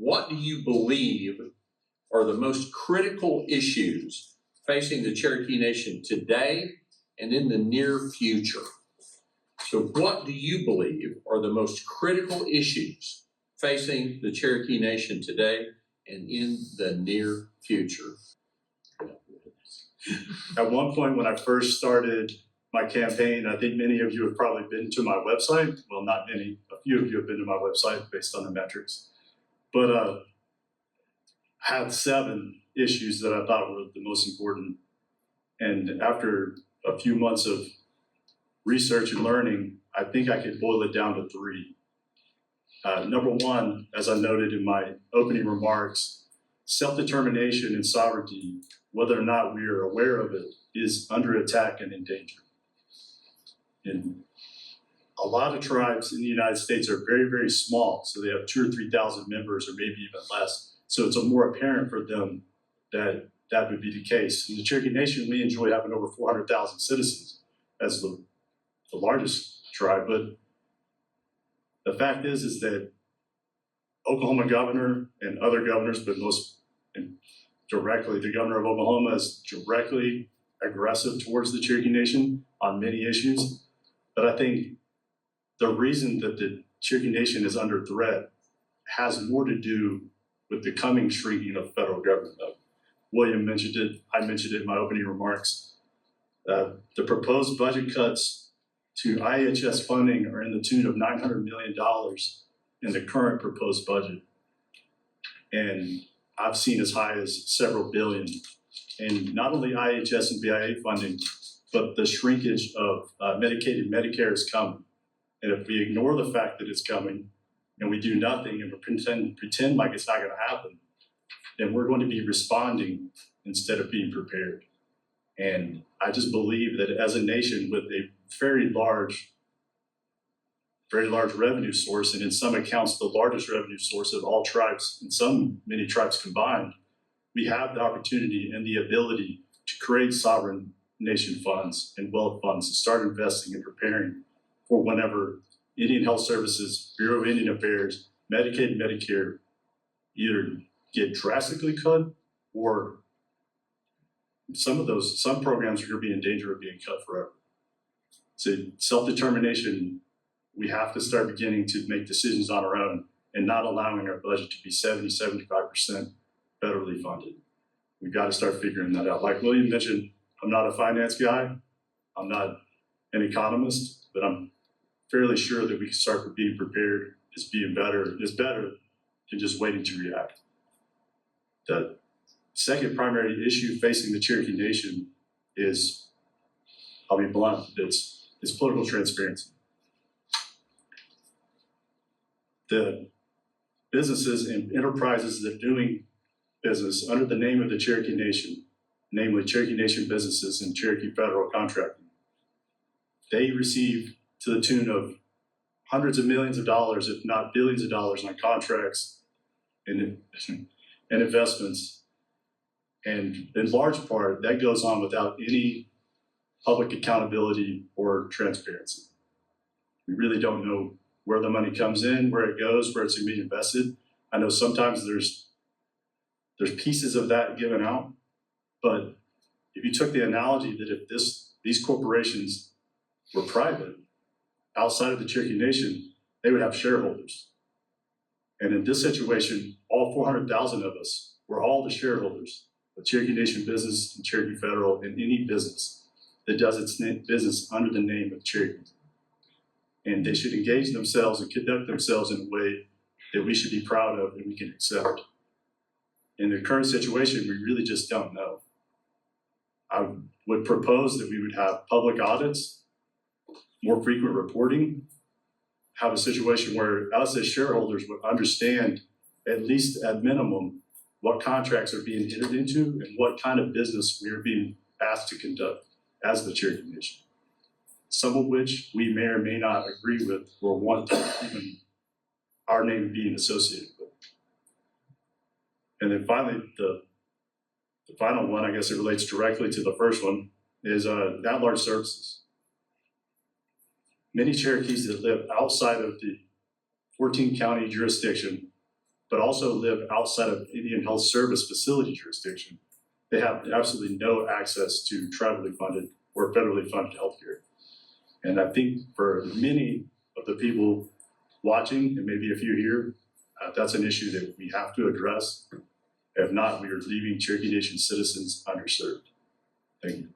what do you believe are the most critical issues facing the Cherokee Nation today and in the near future? So what do you believe are the most critical issues facing the Cherokee Nation today and in the near future? At one point when I first started my campaign, I think many of you have probably been to my website. Well, not many, a few of you have been to my website based on the metrics. But I had 7 issues that I thought were the most important. And after a few months of research and learning, I think I could boil it down to 3. Number 1, as I noted in my opening remarks, self-determination and sovereignty, whether or not we are aware of it, is under attack and in danger. And a lot of tribes in the United States are very, very small. So they have 2,000 or 3,000 members or maybe even less. So it's more apparent for them that that would be the case. In the Cherokee Nation, we enjoy having over 400,000 citizens as the largest tribe. But the fact is that Oklahoma governor and other governors, but most directly, the governor of Oklahoma is directly aggressive towards the Cherokee Nation on many issues. But I think the reason that the Cherokee Nation is under threat has more to do with the coming shrinking of the federal government. William mentioned it, I mentioned it in my opening remarks. The proposed budget cuts to IHS funding are in the tune of $900 million in the current proposed budget. And I've seen as high as several billion. And not only IHS and BIA funding, but the shrinkage of Medicaid and Medicare is coming. And if we ignore the fact that it's coming and we do nothing and we pretend like it's not going to happen, then we're going to be responding instead of being prepared. And I just believe that as a nation with a very large revenue source, and in some accounts the largest revenue source of all tribes, and many tribes combined, we have the opportunity and the ability to create sovereign nation funds and wealth funds to start investing and preparing for whenever Indian Health Services, Bureau of Indian Affairs, Medicaid and Medicare either get drastically cut or some programs are going to be in danger of being cut forever. So self-determination, we have to start beginning to make decisions on our own and not allowing our budget to be 70-75% federally funded. We've got to start figuring that out. Like William mentioned, I'm not a finance guy, I'm not an economist, but I'm fairly sure that we can start being prepared is better than just waiting to react. The second primary issue facing the Cherokee Nation is, I'll be blunt, it's political transparency. The businesses and enterprises that are doing business under the name of the Cherokee Nation, namely Cherokee Nation businesses and Cherokee Federal Contracting, they receive to the tune of hundreds of millions of dollars, if not billions of dollars, on contracts and investments. And in large part, that goes on without any public accountability or transparency. We really don't know where the money comes in, where it goes, where it's going to be invested. I know sometimes there's pieces of that given out, but if you took the analogy that if these corporations were private, outside of the Cherokee Nation, they would have shareholders. And in this situation, all 400,000 of us, we're all the shareholders of Cherokee Nation business and Cherokee Federal and any business that does its business under the name of Cherokee. And they should engage themselves and conduct themselves in a way that we should be proud of and we can accept. In the current situation, we really just don't know. I would propose that we would have public audits, more frequent reporting, have a situation where us as shareholders would understand, at least at minimum, what contracts are being entered into and what kind of business we are being asked to conduct as the Cherokee Nation. Some of which we may or may not agree with or want even our name being associated with. And then finally, the final one, I guess it relates directly to the first one, is at-large services. Many Cherokees that live outside of the 14-county jurisdiction but also live outside of Indian Health Service facility jurisdiction, they have absolutely no access to tribally funded or federally funded healthcare. And I think for many of the people watching, and maybe a few here, that's an issue that we have to address. If not, we are leaving Cherokee Nation citizens underserved. Thank you.